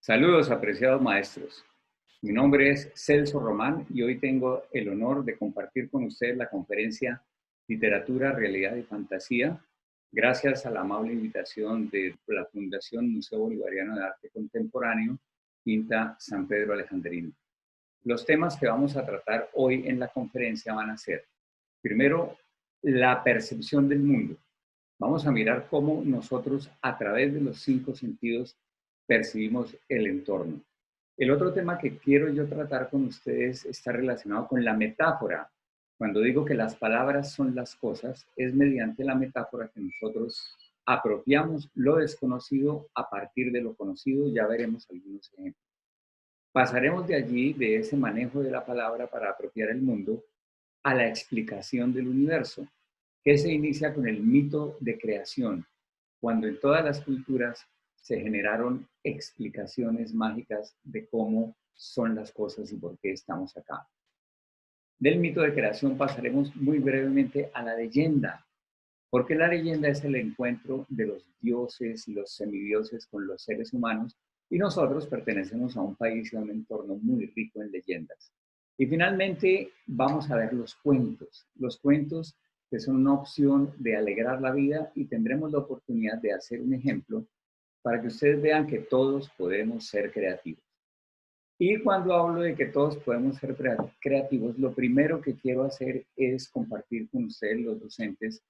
Saludos, apreciados maestros. Mi nombre es Celso Román y hoy tengo el honor de compartir con ustedes la conferencia Literatura, Realidad y Fantasía, gracias a la amable invitación de la Fundación Museo Bolivariano de Arte Contemporáneo, Quinta San Pedro Alejandrino. Los temas que vamos a tratar hoy en la conferencia van a ser, primero, la percepción del mundo. Vamos a mirar cómo nosotros a través de los cinco sentidos percibimos el entorno. El otro tema que quiero yo tratar con ustedes está relacionado con la metáfora. Cuando digo que las palabras son las cosas, es mediante la metáfora que nosotros apropiamos lo desconocido a partir de lo conocido. Ya veremos algunos ejemplos. Pasaremos de allí, de ese manejo de la palabra para apropiar el mundo, a la explicación del universo, que se inicia con el mito de creación, cuando en todas las culturas se generaron explicaciones mágicas de cómo son las cosas y por qué estamos acá. Del mito de creación pasaremos muy brevemente a la leyenda, porque la leyenda es el encuentro de los dioses y los semidioses con los seres humanos, y nosotros pertenecemos a un país y a un entorno muy rico en leyendas. Y finalmente vamos a ver los cuentos que son una opción de alegrar la vida, y tendremos la oportunidad de hacer un ejemplo para que ustedes vean que todos podemos ser creativos. Y cuando hablo de que todos podemos ser creativos, lo primero que quiero hacer es compartir con ustedes, los docentes,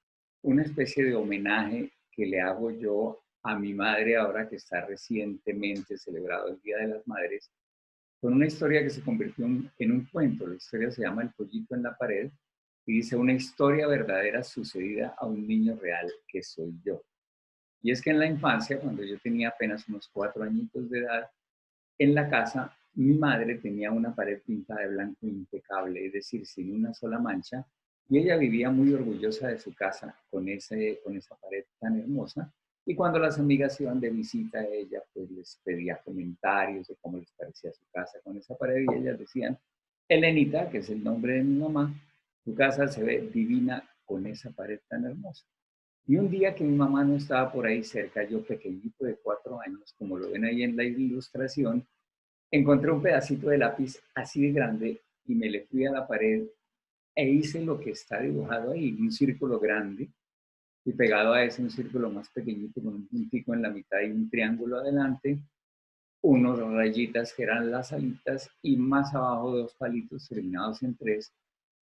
una especie de homenaje que le hago yo a mi madre ahora que está recientemente celebrado el Día de las Madres, con una historia que se convirtió en un cuento. La historia se llama El pollito en la pared y dice: una historia verdadera sucedida a un niño real que soy yo. Y es que en la infancia, cuando yo tenía apenas unos 4 añitos de edad, en la casa, mi madre tenía una pared pintada de blanco impecable, es decir, sin una sola mancha, y ella vivía muy orgullosa de su casa con esa pared tan hermosa. Y cuando las amigas iban de visita a ella, pues les pedía comentarios de cómo les parecía su casa con esa pared, y ellas decían: Elenita, que es el nombre de mi mamá, tu casa se ve divina con esa pared tan hermosa. Y un día que mi mamá no estaba por ahí cerca, yo pequeñito de 4 años, como lo ven ahí en la ilustración, encontré un pedacito de lápiz así de grande y me le fui a la pared e hice lo que está dibujado ahí, un círculo grande, y pegado a ese un círculo más pequeñito con un puntico en la mitad y un triángulo adelante, unos rayitas que eran las alitas, y más abajo dos palitos terminados en tres.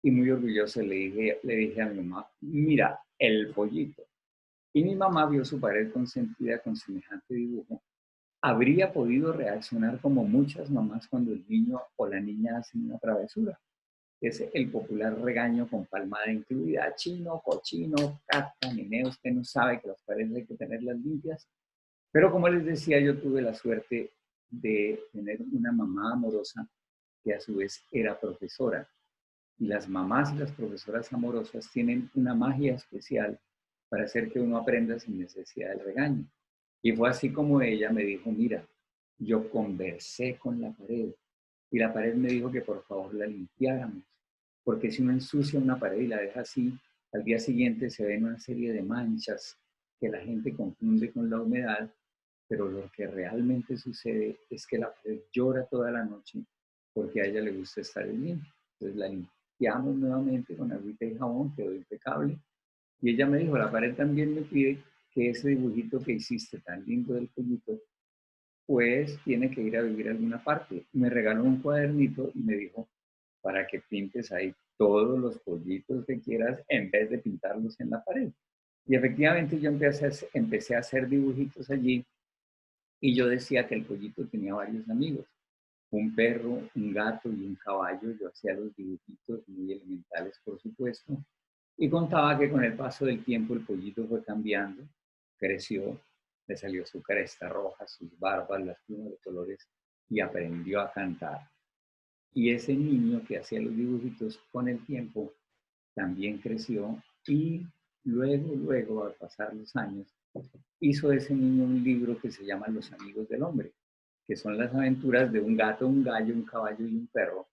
Y muy orgulloso le dije a mi mamá: mira, el pollito. Y mi mamá vio su pared consentida con semejante dibujo. Habría podido reaccionar como muchas mamás cuando el niño o la niña hacen una travesura. Es el popular regaño con palmada incluida: chino, cochino, caca, meneo, usted no sabe que las paredes hay que tenerlas limpias. Pero como les decía, yo tuve la suerte de tener una mamá amorosa que a su vez era profesora. Y las mamás y las profesoras amorosas tienen una magia especial para hacer que uno aprenda sin necesidad del regaño. Y fue así como ella me dijo: mira, yo conversé con la pared y la pared me dijo que por favor la limpiáramos, porque si uno ensucia una pared y la deja así, al día siguiente se ven una serie de manchas que la gente confunde con la humedad, pero lo que realmente sucede es que la pared llora toda la noche porque a ella le gusta estar bien. Entonces la limpiamos nuevamente con agüita y jabón, quedó impecable. Y ella me dijo: la pared también me pide que ese dibujito que hiciste tan lindo del pollito, pues tiene que ir a vivir a alguna parte. Me regaló un cuadernito y me dijo: para que pintes ahí todos los pollitos que quieras en vez de pintarlos en la pared. Y efectivamente yo empecé a hacer dibujitos allí, y yo decía que el pollito tenía varios amigos: un perro, un gato y un caballo. Yo hacía los dibujitos muy elementales, por supuesto, y contaba que con el paso del tiempo el pollito fue cambiando, creció, le salió su cresta roja, sus barbas, las plumas de colores, y aprendió a cantar. Y ese niño que hacía los dibujitos con el tiempo también creció, y luego, al pasar los años, hizo ese niño un libro que se llama Los Amigos del Hombre, que son las aventuras de un gato, un gallo, un caballo y un perro,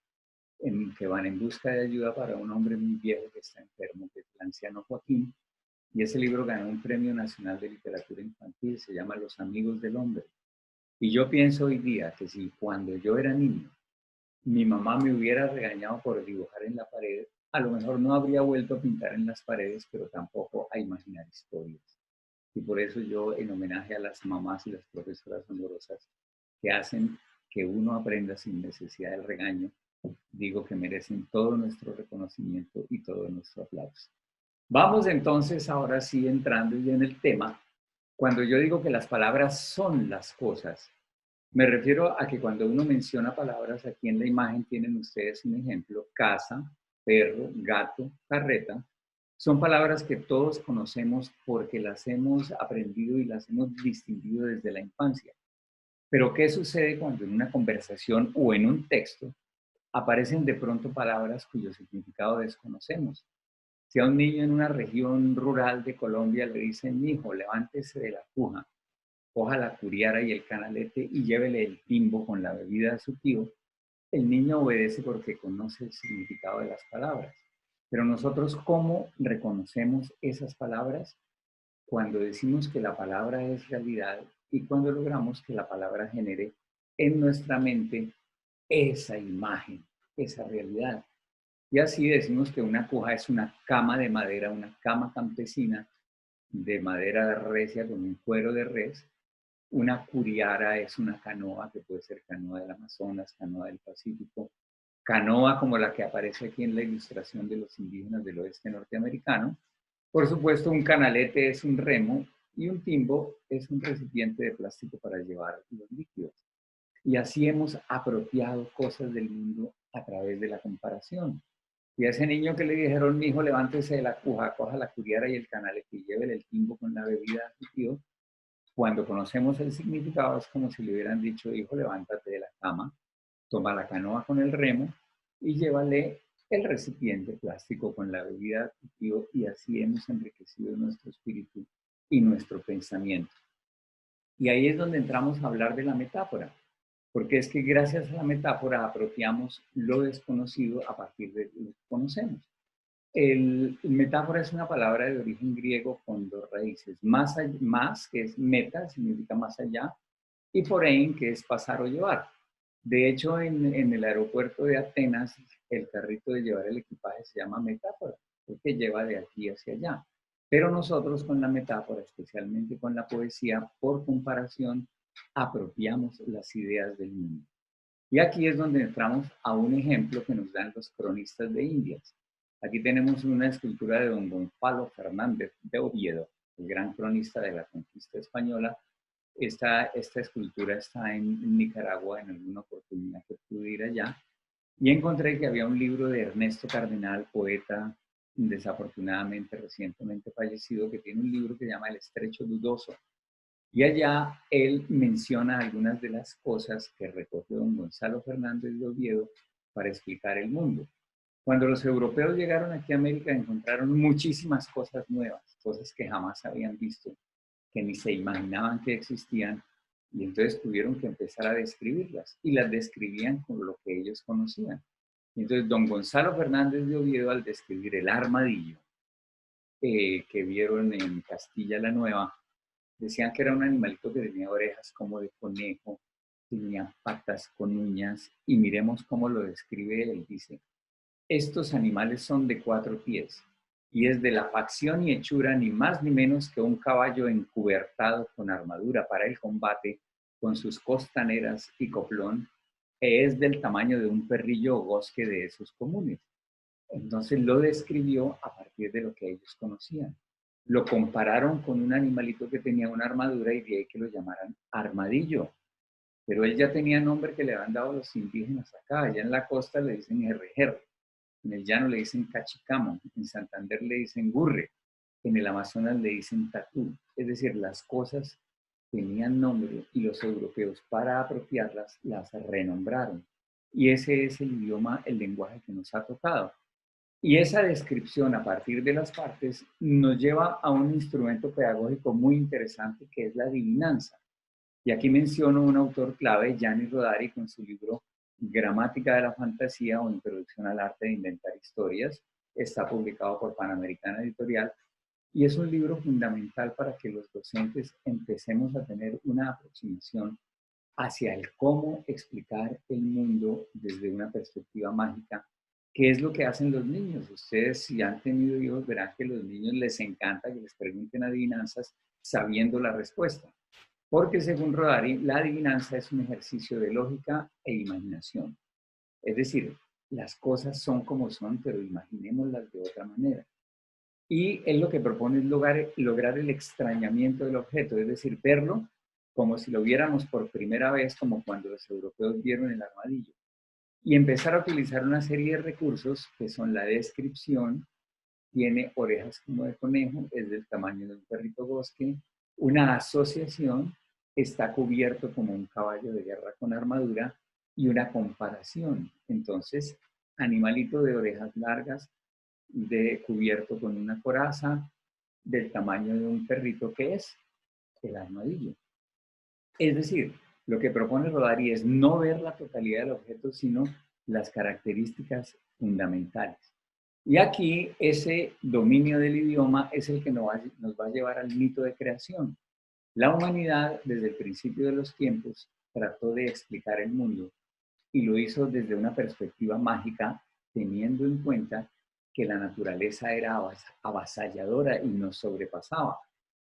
que van en busca de ayuda para un hombre muy viejo que está enfermo, que es el anciano Joaquín. Y ese libro ganó un Premio Nacional de Literatura Infantil, se llama Los Amigos del Hombre. Y yo pienso hoy día que si cuando yo era niño mi mamá me hubiera regañado por dibujar en la pared, a lo mejor no habría vuelto a pintar en las paredes, pero tampoco a imaginar historias. Y por eso yo, en homenaje a las mamás y las profesoras amorosas que hacen que uno aprenda sin necesidad del regaño, digo que merecen todo nuestro reconocimiento y todo nuestro aplauso. Vamos entonces ahora sí entrando ya en el tema. Cuando yo digo que las palabras son las cosas, me refiero a que cuando uno menciona palabras, aquí en la imagen tienen ustedes un ejemplo: casa, perro, gato, carreta. Son palabras que todos conocemos porque las hemos aprendido y las hemos distinguido desde la infancia. Pero ¿qué sucede cuando en una conversación o en un texto aparecen de pronto palabras cuyo significado desconocemos? Si a un niño en una región rural de Colombia le dicen: hijo, levántese de la cuja, coja la curiara y el canalete y llévele el timbo con la bebida de su tío, el niño obedece porque conoce el significado de las palabras. Pero nosotros, ¿cómo reconocemos esas palabras? Cuando decimos que la palabra es realidad y cuando logramos que la palabra genere en nuestra mente esa imagen, esa realidad. Y así decimos que una cuja es una cama de madera, una cama campesina de madera recia con un cuero de res. Una curiara es una canoa, que puede ser canoa del Amazonas, canoa del Pacífico, canoa como la que aparece aquí en la ilustración de los indígenas del oeste norteamericano. Por supuesto, un canalete es un remo y un timbo es un recipiente de plástico para llevar los líquidos. Y así hemos apropiado cosas del mundo a través de la comparación. Y a ese niño que le dijeron: mi hijo, levántese de la cuja, coja la curiara y el canalete y llévele el timbo con la bebida a su tío, cuando conocemos el significado es como si le hubieran dicho: hijo, levántate de la cama, toma la canoa con el remo y llévale el recipiente plástico con la bebida de tu tío, y así hemos enriquecido nuestro espíritu y nuestro pensamiento. Y ahí es donde entramos a hablar de la metáfora, porque es que gracias a la metáfora apropiamos lo desconocido a partir de lo que conocemos. Metáfora es una palabra de origen griego con dos raíces: más, que es meta, significa más allá, y forein, que es pasar o llevar. De hecho, en el aeropuerto de Atenas, el carrito de llevar el equipaje se llama metáfora, porque lleva de aquí hacia allá. Pero nosotros con la metáfora, especialmente con la poesía, por comparación, apropiamos las ideas del mundo. Y aquí es donde entramos a un ejemplo que nos dan los cronistas de Indias. Aquí tenemos una escultura de don Gonzalo Fernández de Oviedo, el gran cronista de la conquista española. Esta escultura está en Nicaragua, en alguna oportunidad que pude ir allá, y encontré que había un libro de Ernesto Cardenal, poeta desafortunadamente recientemente fallecido, que tiene un libro que se llama El Estrecho Dudoso. Y allá él menciona algunas de las cosas que recogió don Gonzalo Fernández de Oviedo para explicar el mundo. Cuando los europeos llegaron aquí a América, encontraron muchísimas cosas nuevas, cosas que jamás habían visto, que ni se imaginaban que existían, y entonces tuvieron que empezar a describirlas, y las describían con lo que ellos conocían. Y entonces don Gonzalo Fernández de Oviedo, al describir el armadillo que vieron en Castilla la Nueva, decían que era un animalito que tenía orejas como de conejo, tenía patas con uñas, y miremos cómo lo describe él. Dice: estos animales son de 4 pies, y es de la facción y hechura ni más ni menos que un caballo encubertado con armadura para el combate, con sus costaneras y coplón, e es del tamaño de un perrillo o gosque de esos comunes. Entonces lo describió a partir de lo que ellos conocían. Lo compararon con un animalito que tenía una armadura, y de ahí que lo llamaran armadillo. Pero él ya tenía nombre que le habían dado los indígenas acá. Allá en la costa le dicen herrejer, en el llano le dicen cachicamo, en Santander le dicen gurre, en el Amazonas le dicen tatú. Es decir, las cosas tenían nombre y los europeos, para apropiarlas, las renombraron. Y ese es el idioma, el lenguaje que nos ha tocado. Y esa descripción a partir de las partes nos lleva a un instrumento pedagógico muy interesante, que es la adivinanza. Y aquí menciono un autor clave, Gianni Rodari, con su libro Gramática de la Fantasía o Introducción al Arte de Inventar Historias. Está publicado por Panamericana Editorial y es un libro fundamental para que los docentes empecemos a tener una aproximación hacia el cómo explicar el mundo desde una perspectiva mágica, que es lo que hacen los niños. Ustedes, si han tenido hijos, verán que a los niños les encanta que les pregunten adivinanzas sabiendo la respuesta. Porque según Rodari, la adivinanza es un ejercicio de lógica e imaginación. Es decir, las cosas son como son, pero imaginémoslas de otra manera. Y él lo que propone es lograr el extrañamiento del objeto, es decir, verlo como si lo viéramos por primera vez, como cuando los europeos vieron el armadillo. Y empezar a utilizar una serie de recursos que son la descripción, tiene orejas como de conejo, es del tamaño de un perrito bosque, una asociación, está cubierto como un caballo de guerra con armadura, y una comparación. Entonces, animalito de orejas largas, cubierto con una coraza, del tamaño de un perrito, que es el armadillo. Es decir, lo que propone Rodari es no ver la totalidad del objeto, sino las características fundamentales. Y aquí ese dominio del idioma es el que nos va a llevar al mito de creación. La humanidad, desde el principio de los tiempos, trató de explicar el mundo y lo hizo desde una perspectiva mágica, teniendo en cuenta que la naturaleza era avasalladora y nos sobrepasaba.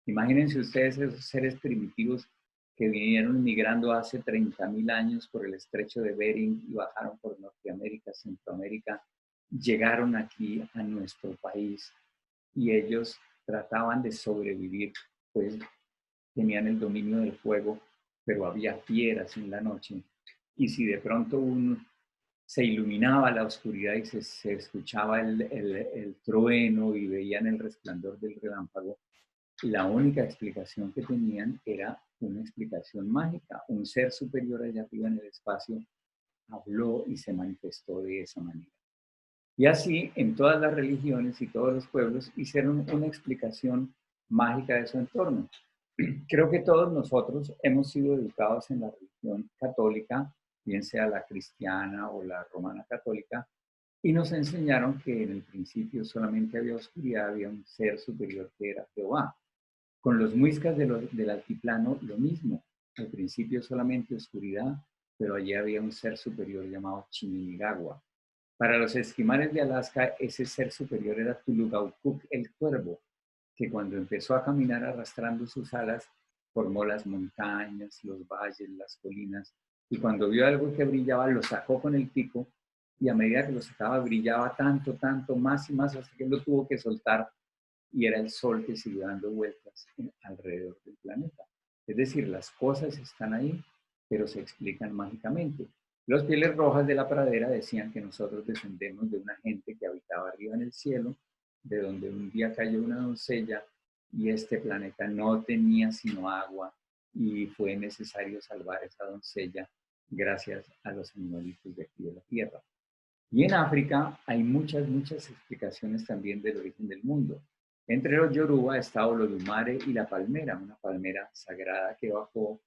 Imagínense ustedes esos seres primitivos que vinieron migrando hace 30.000 años por el estrecho de Bering y bajaron por Norteamérica, Centroamérica, llegaron aquí a nuestro país y ellos trataban de sobrevivir, pues tenían el dominio del fuego, pero había fieras en la noche. Y si de pronto se iluminaba la oscuridad y se escuchaba el trueno y veían el resplandor del relámpago, la única explicación que tenían era una explicación mágica. Un ser superior allá arriba en el espacio habló y se manifestó de esa manera. Y así, en todas las religiones y todos los pueblos hicieron una explicación mágica de su entorno. Creo que todos nosotros hemos sido educados en la religión católica, bien sea la cristiana o la romana católica, y nos enseñaron que en el principio solamente había oscuridad, había un ser superior que era Jehová. Con los muiscas del altiplano, lo mismo. Al principio solamente oscuridad, pero allí había un ser superior llamado Chiminigagua. Para los esquimales de Alaska, ese ser superior era Tulugaukuk, el cuervo, que cuando empezó a caminar arrastrando sus alas, formó las montañas, los valles, las colinas, y cuando vio algo que brillaba, lo sacó con el pico, y a medida que lo sacaba, brillaba tanto, tanto, más y más, hasta que lo tuvo que soltar, y era el sol que siguió dando vueltas alrededor del planeta. Es decir, las cosas están ahí, pero se explican mágicamente. Los pieles rojas de la pradera decían que nosotros descendemos de una gente que habitaba arriba en el cielo, de donde un día cayó una doncella y este planeta no tenía sino agua y fue necesario salvar a esa doncella gracias a los animalitos de aquí de la tierra. Y en África hay muchas, muchas explicaciones también del origen del mundo. Entre los Yoruba está Olodumare y la palmera, una palmera sagrada que bajó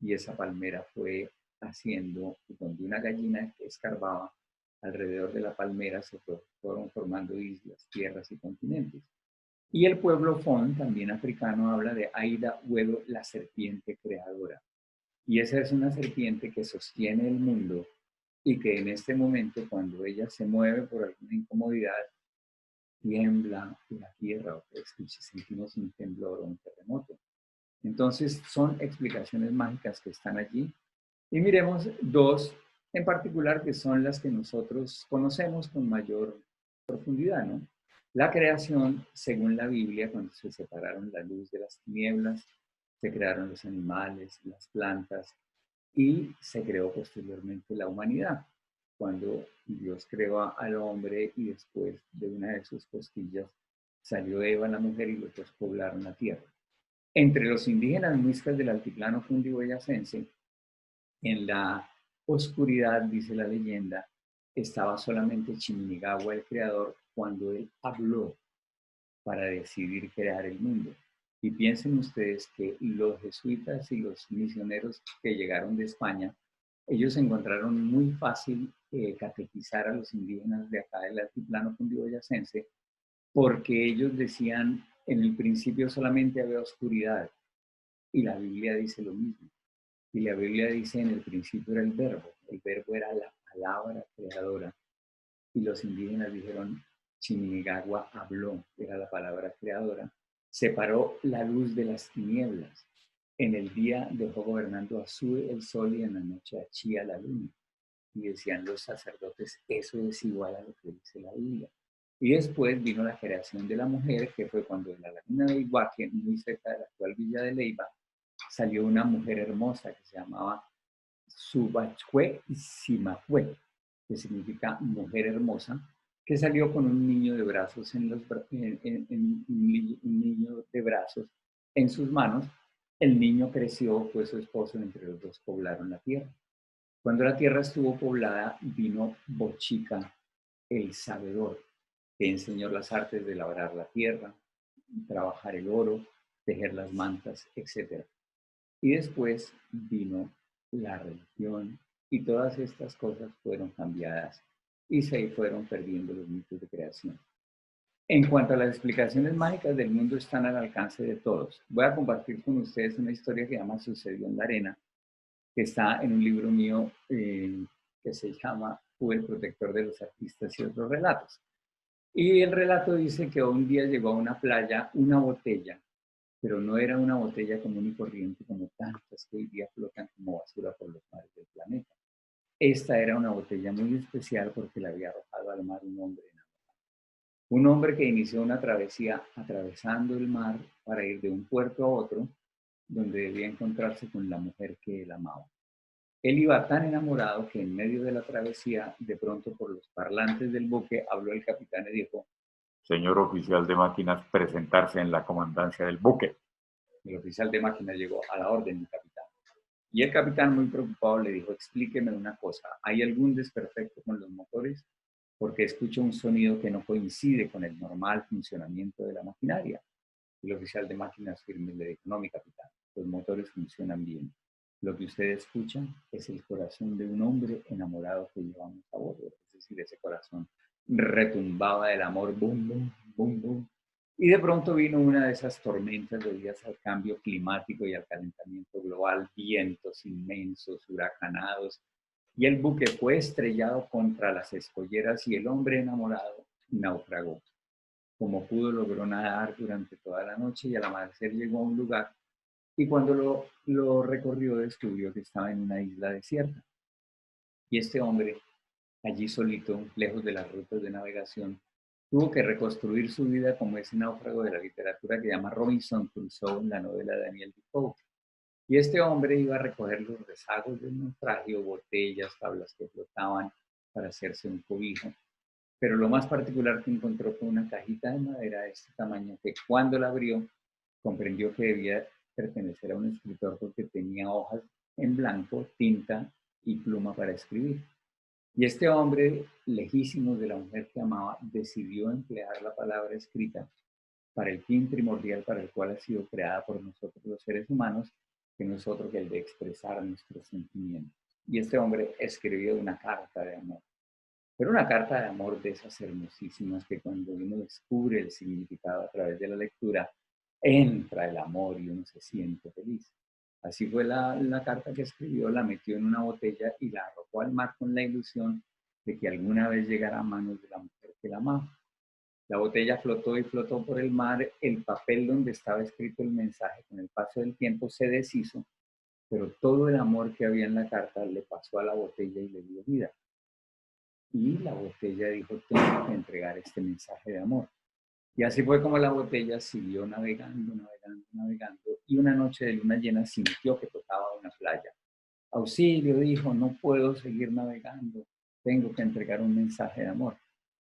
y esa palmera fue haciendo, donde una gallina que escarbaba alrededor de la palmera se fueron formando islas, tierras y continentes. Y el pueblo Fon, también africano, habla de Aida Wedo, la serpiente creadora. Y esa es una serpiente que sostiene el mundo y que en este momento, cuando ella se mueve por alguna incomodidad, tiembla la tierra, o sentimos un temblor o un terremoto. Entonces, son explicaciones mágicas que están allí. Y miremos dos en particular que son las que nosotros conocemos con mayor profundidad, ¿no? La creación, según la Biblia, cuando se separaron la luz de las tinieblas, se crearon los animales, las plantas, y se creó posteriormente la humanidad, cuando Dios creó al hombre y después de una de sus costillas salió Eva, la mujer, y los dos poblaron la tierra. Entre los indígenas muiscas del altiplano cundiboyacense, en la oscuridad, dice la leyenda, estaba solamente Chiminigagua, el creador, cuando él habló para decidir crear el mundo. Y piensen ustedes que los jesuitas y los misioneros que llegaron de España, ellos encontraron muy fácil catequizar a los indígenas de acá del altiplano cundiboyacense, porque ellos decían, en el principio solamente había oscuridad, y la Biblia dice lo mismo. Y la Biblia dice, en el principio era el verbo era la palabra creadora. Y los indígenas dijeron, Chiminigagua habló, era la palabra creadora, separó la luz de las tinieblas. En el día dejó gobernando a Azul el sol y en la noche a Chía la luna. Y decían los sacerdotes, eso es igual a lo que dice la Biblia. Y después vino la creación de la mujer, que fue cuando en la laguna de Iguaque, muy cerca de la actual villa de Leiva, salió una mujer hermosa que se llamaba Subachue y Simahue, que significa mujer hermosa, que salió con un niño de brazos un niño de brazos en sus manos. El niño creció, fue su esposo, entre los dos poblaron la tierra. Cuando la tierra estuvo poblada, vino Bochica, el sabedor, que enseñó las artes de labrar la tierra, trabajar el oro, tejer las mantas, etc. Y después vino la religión y todas estas cosas fueron cambiadas y se fueron perdiendo los mitos de creación. En cuanto a las explicaciones mágicas del mundo, están al alcance de todos. Voy a compartir con ustedes una historia que se llama Sucedió en la Arena, que está en un libro mío que se llama Fue el protector de los artistas y otros relatos. Y el relato dice que un día llegó a una playa una botella, pero no era una botella común y corriente como tantas que hoy día flotan como basura por los mares del planeta. Esta era una botella muy especial porque la había arrojado al mar un hombre enamorado. Un hombre que inició una travesía atravesando el mar para ir de un puerto a otro, donde debía encontrarse con la mujer que él amaba. Él iba tan enamorado que en medio de la travesía, de pronto por los parlantes del buque, habló el capitán y dijo: Señor oficial de máquinas, presentarse en la comandancia del buque. El oficial de máquinas llegó a la orden del capitán. Y el capitán, muy preocupado, le dijo: explíqueme una cosa, ¿hay algún desperfecto con los motores? Porque escucho un sonido que no coincide con el normal funcionamiento de la maquinaria. El oficial de máquinas firmes le dijo: no, mi capitán, los motores funcionan bien. Lo que usted escucha es el corazón de un hombre enamorado que llevamos a bordo. Es decir, ese corazón retumbaba del amor, boom, boom, boom, boom. Y de pronto vino una de esas tormentas debidas al cambio climático y al calentamiento global, vientos inmensos, huracanados, y el buque fue estrellado contra las escolleras y el hombre enamorado naufragó. Como pudo, logró nadar durante toda la noche y al amanecer llegó a un lugar y cuando lo recorrió descubrió que estaba en una isla desierta. Y este hombre, allí solito, lejos de las rutas de navegación, tuvo que reconstruir su vida como ese náufrago de la literatura que llama Robinson Crusoe en la novela de Daniel Defoe. Y este hombre iba a recoger los rezagos del naufragio, botellas, tablas que flotaban para hacerse un cobijo. Pero lo más particular que encontró fue una cajita de madera de este tamaño que cuando la abrió comprendió que debía pertenecer a un escritor porque tenía hojas en blanco, tinta y pluma para escribir. Y este hombre, lejísimo de la mujer que amaba, decidió emplear la palabra escrita para el fin primordial para el cual ha sido creada por nosotros los seres humanos, que no es otro que el de expresar nuestros sentimientos. Y este hombre escribió una carta de amor. Pero una carta de amor de esas hermosísimas que cuando uno descubre el significado a través de la lectura, entra el amor y uno se siente feliz. Así fue la carta que escribió, la metió en una botella y la arrojó al mar con la ilusión de que alguna vez llegara a manos de la mujer que la amaba. La botella flotó y flotó por el mar, el papel donde estaba escrito el mensaje con el paso del tiempo se deshizo, pero todo el amor que había en la carta le pasó a la botella y le dio vida. Y la botella dijo: tengo que entregar este mensaje de amor. Y así fue como la botella siguió navegando, navegando, navegando, y una noche de luna llena sintió que tocaba una playa. Auxilio, dijo, no puedo seguir navegando, tengo que entregar un mensaje de amor.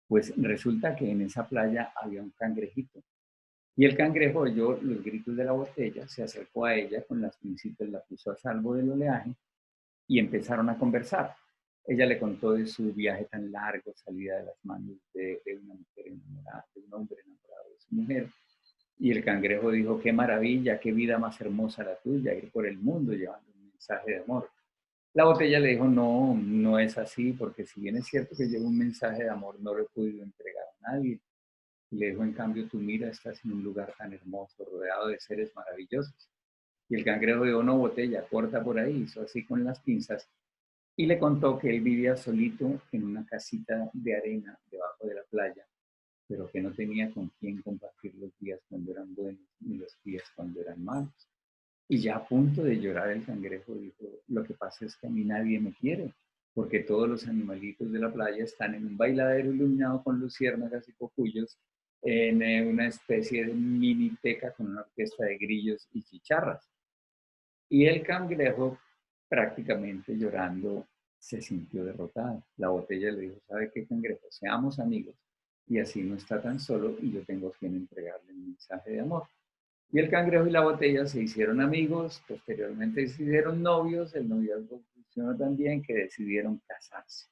Pues resulta que en esa playa había un cangrejito. Y el cangrejo oyó los gritos de la botella, se acercó a ella, con las pincitas la puso a salvo del oleaje y empezaron a conversar. Ella le contó de su viaje tan largo, salida de las manos de una mujer enamorada, de un hombre enamorado de su mujer. Y el cangrejo dijo: qué maravilla, qué vida más hermosa la tuya, ir por el mundo llevando un mensaje de amor. La botella le dijo: no, no es así, porque si bien es cierto que llevo un mensaje de amor, no lo he podido entregar a nadie. Y le dijo: en cambio, tú mira, estás en un lugar tan hermoso, rodeado de seres maravillosos. Y el cangrejo dio una botella corta por ahí, hizo así con las pinzas y le contó que él vivía solito en una casita de arena debajo de la playa, pero que no tenía con quién compartir los días cuando eran buenos ni los días cuando eran malos. Y ya a punto de llorar el cangrejo dijo, lo que pasa es que a mí nadie me quiere, porque todos los animalitos de la playa están en un bailadero iluminado con luciérnagas y cocuyos, en una especie de miniteca con una orquesta de grillos y chicharras. Y el cangrejo, prácticamente llorando, se sintió derrotado. La botella le dijo, ¿sabe qué, cangrejo? Seamos amigos y así no está tan solo y yo tengo a quien entregarle un mensaje de amor. Y el cangrejo y la botella se hicieron amigos, posteriormente se hicieron novios, el noviazgo funcionó tan bien que decidieron casarse.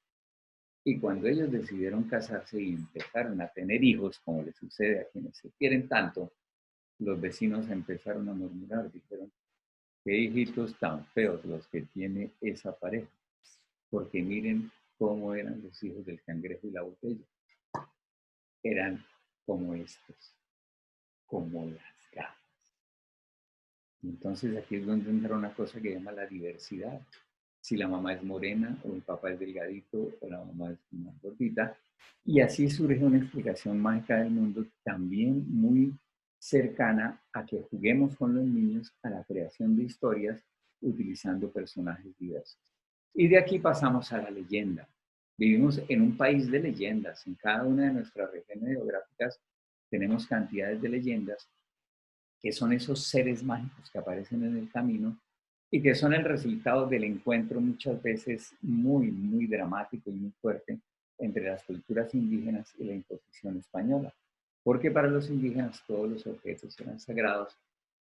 Y cuando ellos decidieron casarse y empezaron a tener hijos, como les sucede a quienes se quieren tanto, los vecinos empezaron a murmurar, dijeron, qué hijitos tan feos los que tiene esa pareja, porque miren cómo eran los hijos del cangrejo y la botella. Eran como estos, como las gafas. Entonces aquí es donde entra una cosa que llama la diversidad. Si la mamá es morena o el papá es delgadito o la mamá es más gordita. Y así surge una explicación mágica del mundo también muy cercana a que juguemos con los niños a la creación de historias utilizando personajes diversos. Y de aquí pasamos a la leyenda. Vivimos en un país de leyendas. En cada una de nuestras regiones geográficas tenemos cantidades de leyendas que son esos seres mágicos que aparecen en el camino y que son el resultado del encuentro muchas veces muy, muy dramático y muy fuerte entre las culturas indígenas y la imposición española. Porque para los indígenas todos los objetos eran sagrados,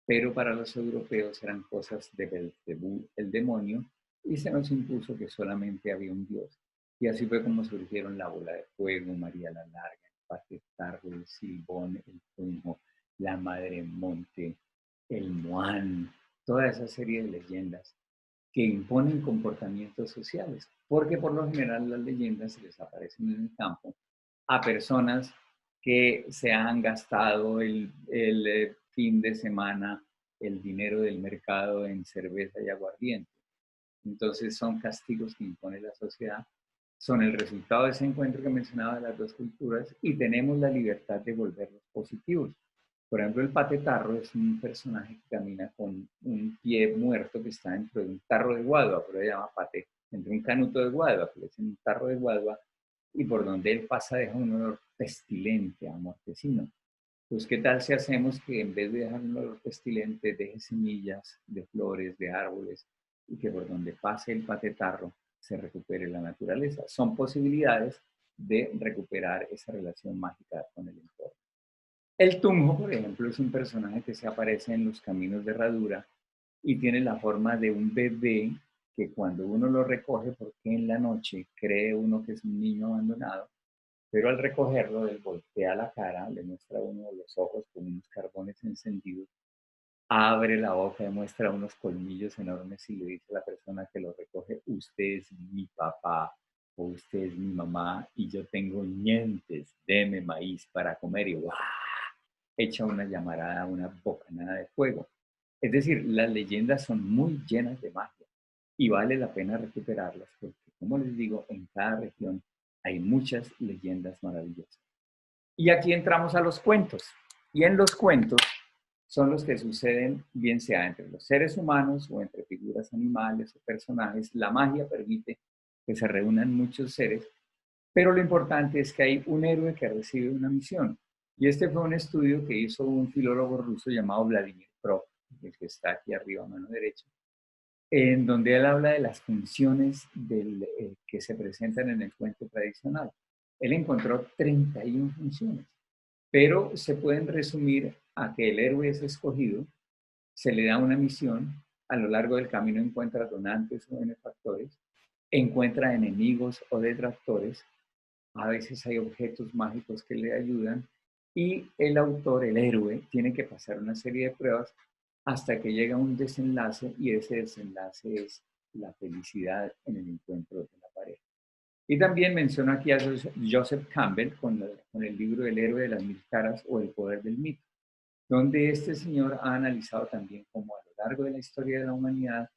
pero para los europeos eran cosas de Belcebú, el demonio, y se nos impuso que solamente había un Dios. Y así fue como surgieron la bola de fuego, María la Larga, el paquetarro, el silbón, el tunjo, la madre monte, el muán, toda esa serie de leyendas que imponen comportamientos sociales, porque por lo general las leyendas se les aparecen en el campo a personas que se han gastado el fin de semana el dinero del mercado en cerveza y aguardiente. Entonces son castigos que impone la sociedad, son el resultado de ese encuentro que mencionaba de las dos culturas y tenemos la libertad de volverlos positivos. Por ejemplo, el patetarro es un personaje que camina con un pie muerto que está dentro de un tarro de guadua, pero se llama pate, entre un canuto de guadua, que es un tarro de guadua, y por donde él pasa deja un olor pestilente a mortecino. Pues, ¿qué tal si hacemos que en vez de dejar un olor pestilente, deje semillas de flores, de árboles, y que por donde pase el patetarro se recupere la naturaleza? Son posibilidades de recuperar esa relación mágica con el entorno. El tunjo, por ejemplo, es un personaje que se aparece en los caminos de herradura y tiene la forma de un bebé que cuando uno lo recoge, porque en la noche cree uno que es un niño abandonado, pero al recogerlo, él voltea la cara, le muestra a uno los ojos con unos carbones encendidos, abre la boca y muestra unos colmillos enormes y le dice a la persona que lo recoge, usted es mi papá o usted es mi mamá y yo tengo dientes, deme maíz para comer y ¡guau! Echa una llamarada, una bocanada de fuego. Es decir, las leyendas son muy llenas de magia y vale la pena recuperarlas porque, como les digo, en cada región hay muchas leyendas maravillosas. Y aquí entramos a los cuentos. Y en los cuentos son los que suceden, bien sea entre los seres humanos o entre figuras animales o personajes. La magia permite que se reúnan muchos seres, pero lo importante es que hay un héroe que recibe una misión. Y este fue un estudio que hizo un filólogo ruso llamado Vladimir Krop, el que está aquí arriba a mano derecha, en donde él habla de las funciones que se presentan en el cuento tradicional. Él encontró 31 funciones, pero se pueden resumir a que el héroe es escogido, se le da una misión, a lo largo del camino encuentra donantes o benefactores, encuentra enemigos o detractores, a veces hay objetos mágicos que le ayudan y el autor, el héroe, tiene que pasar una serie de pruebas hasta que llega a un desenlace y ese desenlace es la felicidad en el encuentro de la pareja. Y también menciono aquí a Joseph Campbell con el libro El héroe de las mil caras o El poder del mito, donde este señor ha analizado también cómo a lo largo de la historia de la humanidad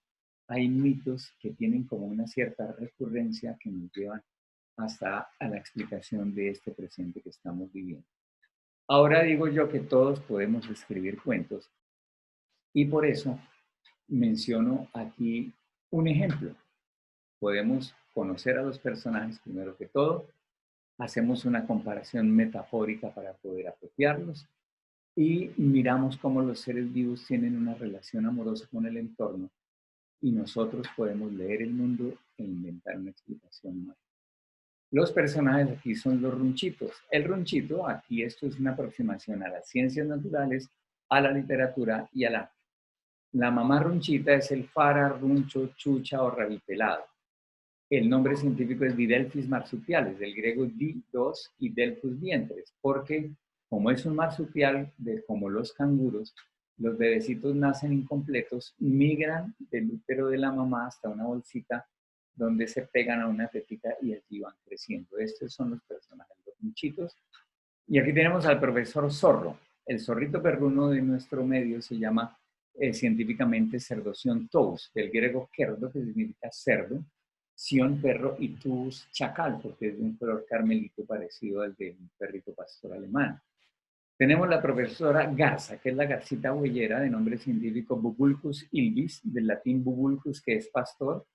hay mitos que tienen como una cierta recurrencia que nos llevan hasta a la explicación de este presente que estamos viviendo. Ahora digo yo que todos podemos escribir cuentos y por eso menciono aquí un ejemplo. Podemos conocer a los personajes primero que todo, hacemos una comparación metafórica para poder apropiarlos y miramos cómo los seres vivos tienen una relación amorosa con el entorno y nosotros podemos leer el mundo e inventar una explicación más. Los personajes aquí son los runchitos. El runchito, aquí esto es una aproximación a las ciencias naturales, a la literatura y al arte. La mamá runchita es el fara, runcho, chucha o rabipelado. El nombre científico es Didelphis marsupialis, del griego di, dos, y delphus vientres, porque como es un marsupial, como los canguros, los bebecitos nacen incompletos, migran del útero de la mamá hasta una bolsita donde se pegan a una tetica y allí van creciendo. Estos son los personajes, los pinchitos. Y aquí tenemos al profesor Zorro. El zorrito perruno de nuestro medio se llama científicamente Cerdosion tous, del griego kerdo, que significa cerdo, sion perro y tus chacal, porque es de un color carmelito parecido al de un perrito pastor alemán. Tenemos la profesora Garza, que es la garcita huellera de nombre científico Bubulcus ilvis, del latín bubulcus, que es pastor,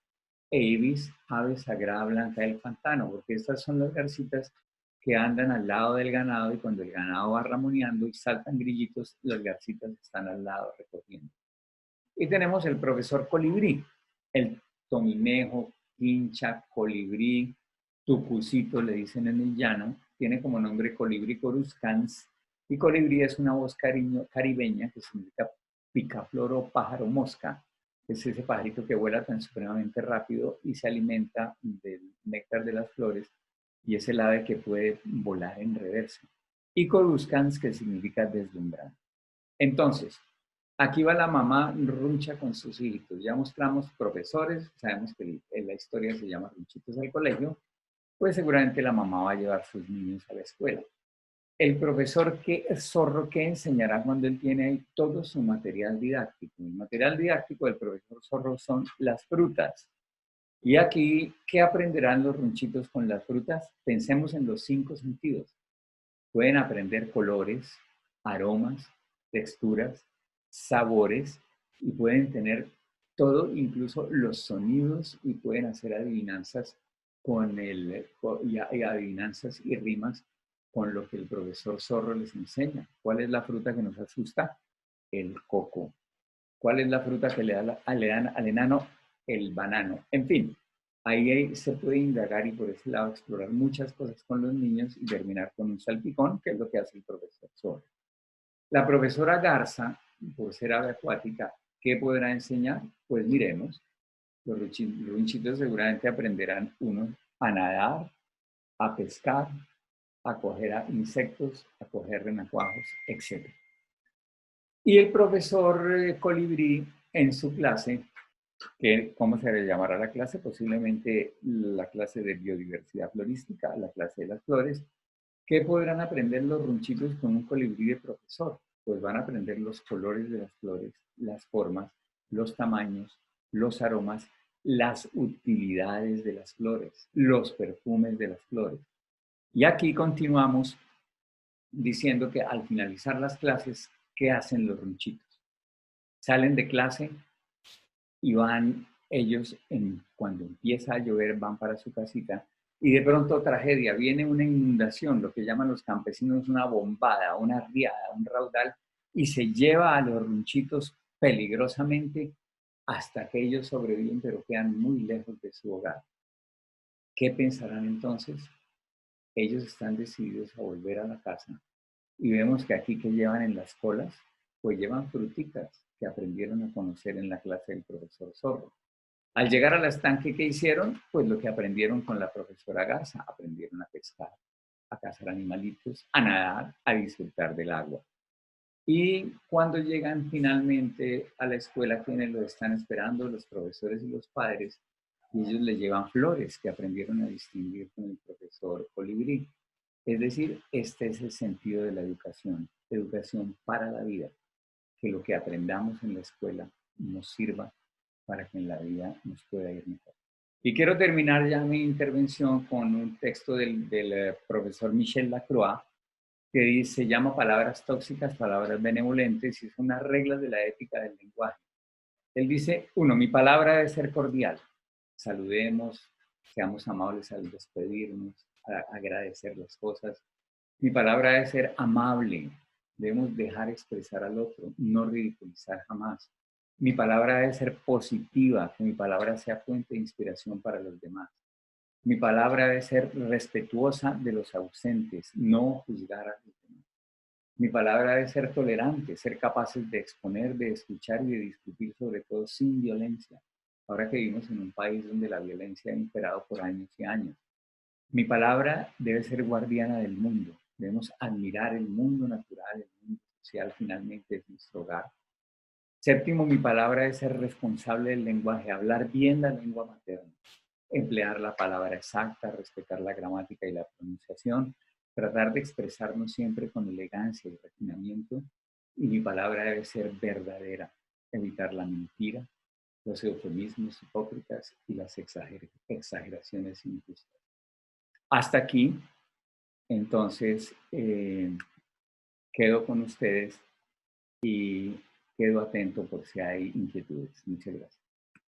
e ibis, ave sagrada blanca del pantano, porque estas son las garcitas que andan al lado del ganado y cuando el ganado va ramoneando y saltan grillitos, las garcitas están al lado recogiendo. Y tenemos el profesor colibrí, el tominejo, quincha, colibrí, tucucito, le dicen en el llano, tiene como nombre colibrí coruscans, y colibrí es una voz caribeña que significa picaflor o pájaro mosca. Es ese pajarito que vuela tan supremamente rápido y se alimenta del néctar de las flores, y es el ave que puede volar en reversa. Y coruscans, que significa deslumbrar. Entonces, aquí va la mamá runcha con sus hijitos. Ya mostramos profesores, sabemos que la historia se llama Runchitos al colegio, pues seguramente la mamá va a llevar sus niños a la escuela. El profesor zorro que enseñará cuando él tiene ahí todo su material didáctico. El material didáctico del profesor zorro son las frutas. Y aquí, ¿qué aprenderán los runchitos con las frutas? Pensemos en los 5 sentidos. Pueden aprender colores, aromas, texturas, sabores y pueden tener todo, incluso los sonidos y pueden hacer adivinanzas y adivinanzas y rimas con lo que el profesor Zorro les enseña. ¿Cuál es la fruta que nos asusta? El coco. ¿Cuál es la fruta que le dan al enano? El banano. En fin, ahí se puede indagar y por ese lado explorar muchas cosas con los niños y terminar con un salpicón, que es lo que hace el profesor Zorro. La profesora Garza, por ser ave acuática, ¿qué podrá enseñar? Pues miremos. Los runchitos seguramente aprenderán uno a nadar, a pescar, a coger insectos, a coger renacuajos, etc. Y el profesor Colibrí en su clase, que ¿cómo se le llamará la clase? Posiblemente la clase de biodiversidad florística, la clase de las flores. ¿Qué podrán aprender los runchitos con un colibrí de profesor? Pues van a aprender los colores de las flores, las formas, los tamaños, los aromas, las utilidades de las flores, los perfumes de las flores. Y aquí continuamos diciendo que al finalizar las clases, ¿qué hacen los runchitos? Salen de clase y van ellos, cuando empieza a llover, van para su casita y de pronto tragedia, viene una inundación, lo que llaman los campesinos una bombada, una riada, un raudal, y se lleva a los runchitos peligrosamente hasta que ellos sobreviven, pero quedan muy lejos de su hogar. ¿Qué pensarán entonces? Ellos están decididos a volver a la casa y vemos que aquí que llevan en las colas, pues llevan fruticas que aprendieron a conocer en la clase del profesor Zorro. Al llegar al estanque, ¿qué hicieron? Pues lo que aprendieron con la profesora Garza, aprendieron a pescar, a cazar animalitos, a nadar, a disfrutar del agua. Y cuando llegan finalmente a la escuela, quienes los están esperando, los profesores y los padres, y ellos les llevan flores que aprendieron a distinguir con el profesor Colibrí. Es decir, este es el sentido de la educación para la vida, que lo que aprendamos en la escuela nos sirva para que en la vida nos pueda ir mejor. Y quiero terminar ya mi intervención con un texto del profesor Michel Lacroix, que dice, se llama Palabras tóxicas, palabras benevolentes, y son unas reglas de la ética del lenguaje. Él dice, uno, mi palabra debe ser cordial. Saludemos, seamos amables al despedirnos, a agradecer las cosas. Mi palabra debe ser amable. Debemos dejar expresar al otro, no ridiculizar jamás. Mi palabra debe ser positiva, que mi palabra sea fuente de inspiración para los demás. Mi palabra debe ser respetuosa de los ausentes, no juzgar a los demás. Mi palabra debe ser tolerante, ser capaces de exponer, de escuchar y de discutir, sobre todo sin violencia. Ahora que vivimos en un país donde la violencia ha imperado por años y años. Mi palabra debe ser guardiana del mundo. Debemos admirar el mundo natural, el mundo social, finalmente es nuestro hogar. Séptimo, mi palabra debe ser responsable del lenguaje, hablar bien la lengua materna, emplear la palabra exacta, respetar la gramática y la pronunciación, tratar de expresarnos siempre con elegancia y refinamiento. Y mi palabra debe ser verdadera, evitar la mentira, los eufemismos hipócritas y las exageraciones injustas. Hasta aquí, entonces, quedo con ustedes y quedo atento por si hay inquietudes. Muchas gracias.